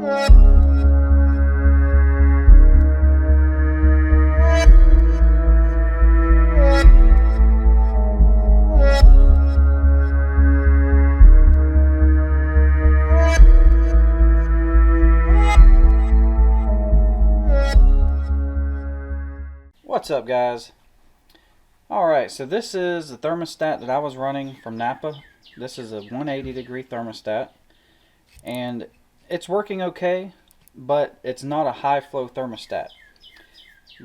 What's up, guys? Alright, so this is the thermostat that I was running from Napa. This is a 180-degree thermostat, and it's working okay, but it's not a high flow thermostat.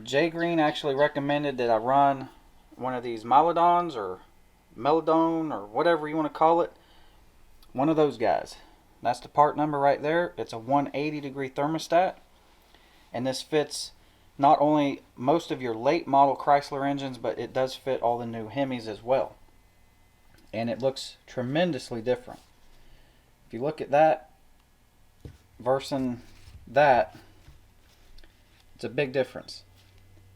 Jay Green actually recommended that I run one of these Milodons or Milodon or whatever you want to call it. One of those guys. That's the part number right there. It's a 180-degree thermostat, and this fits not only most of your late model Chrysler engines, but it does fit all the new HEMIs as well. And it looks tremendously different. If you look at that versus that, it's a big difference.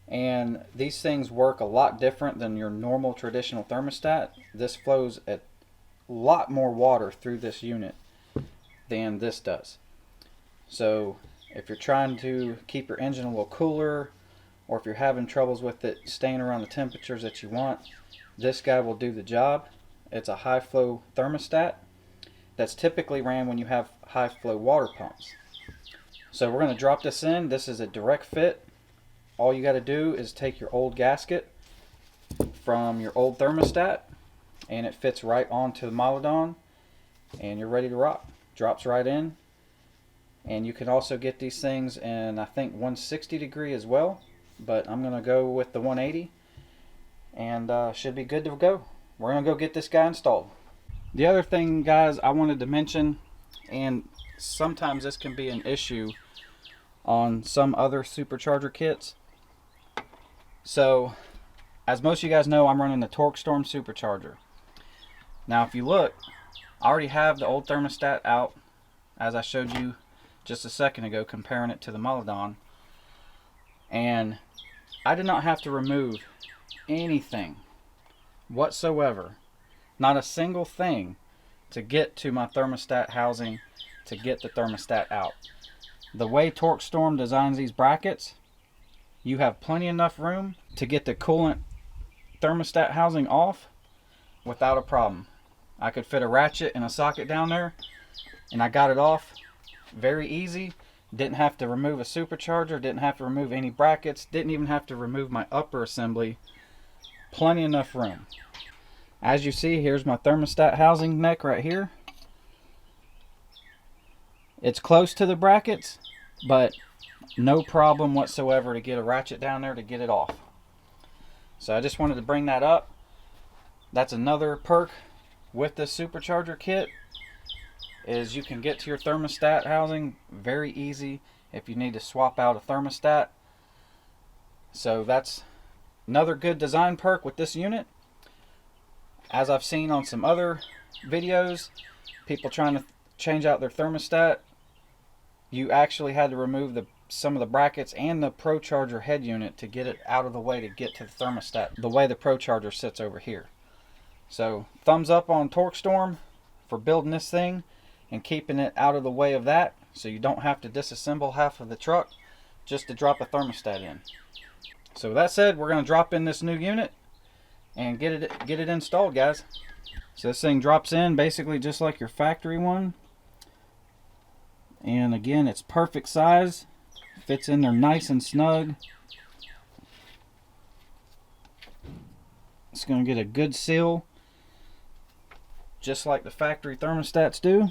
And these things work a lot different than your normal traditional thermostat. This flows a lot more water through this unit than this does. So if you're trying to keep your engine a little cooler, or if you're having troubles with it staying around the temperatures that you want, this guy will do the job. It's a high flow thermostat that's typically ran when you have high flow water pumps. So we're going to drop this in. This is a direct fit. All you got to do is take your old gasket from your old thermostat, and it fits right onto the Milodon, and you're ready to rock. Drops right in. And you can also get these things in, I think, 160 degree as well, but I'm going to go with the 180, and should be good to go. We're going to go get this guy installed. The other thing, guys, I wanted to mention, and sometimes this can be an issue on some other Supercharger kits. So, as most of you guys know, I'm running the TorqueStorm Supercharger. Now, if you look, I already have the old thermostat out, as I showed you just a second ago, comparing it to the Milodon, and I did not have to remove anything whatsoever, not a single thing, to get to my thermostat housing, to get the thermostat out. The way TorqueStorm designs these brackets, you have plenty enough room to get the coolant thermostat housing off without a problem. I could fit a ratchet and a socket down there, and I got it off very easy. Didn't have to remove a supercharger, didn't have to remove any brackets, didn't even have to remove my upper assembly. Plenty enough room. As you see, here's my thermostat housing neck right here. It's close to the brackets, but no problem whatsoever to get a ratchet down there to get it off. So I just wanted to bring that up. That's another perk with the Supercharger kit, is you can get to your thermostat housing very easy if you need to swap out a thermostat. So that's another good design perk with this unit. As I've seen on some other videos, people trying to change out their thermostat, you actually had to remove some of the brackets and the ProCharger head unit to get it out of the way to get to the thermostat, the way the ProCharger sits over here. So thumbs up on TorqueStorm for building this thing and keeping it out of the way of that, so you don't have to disassemble half of the truck just to drop a thermostat in. So with that said, we're going to drop in this new unit and get it installed, guys. So this thing drops in basically just like your factory one, and again, it's perfect size, fits in there nice and snug. It's going to get a good seal just like the factory thermostats do.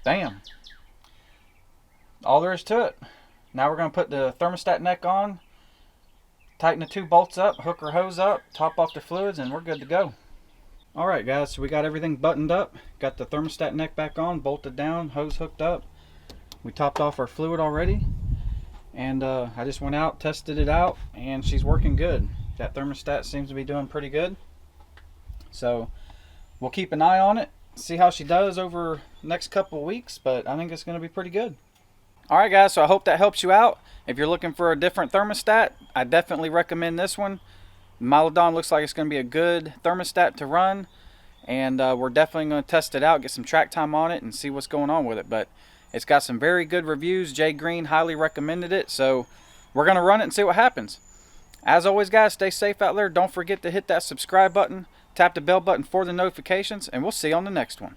Bam. All there is to it. Now we're going to put the thermostat neck on, tighten the two bolts up, hook our hose up, top off the fluids, and we're good to go. Alright guys, so we got everything buttoned up, got the thermostat neck back on, bolted down, hose hooked up. We topped off our fluid already, and I just went out, tested it out, and she's working good. That thermostat seems to be doing pretty good. So we'll keep an eye on it, see how she does over the next couple of weeks, but I think it's going to be pretty good. Alright guys, so I hope that helps you out. If you're looking for a different thermostat, I definitely recommend this one. Milodon looks like it's going to be a good thermostat to run, and we're definitely going to test it out, get some track time on it, and see what's going on with it. But it's got some very good reviews. Jay Green highly recommended it, so we're going to run it and see what happens. As always, guys, stay safe out there. Don't forget to hit that subscribe button, tap the bell button for the notifications, and we'll see you on the next one.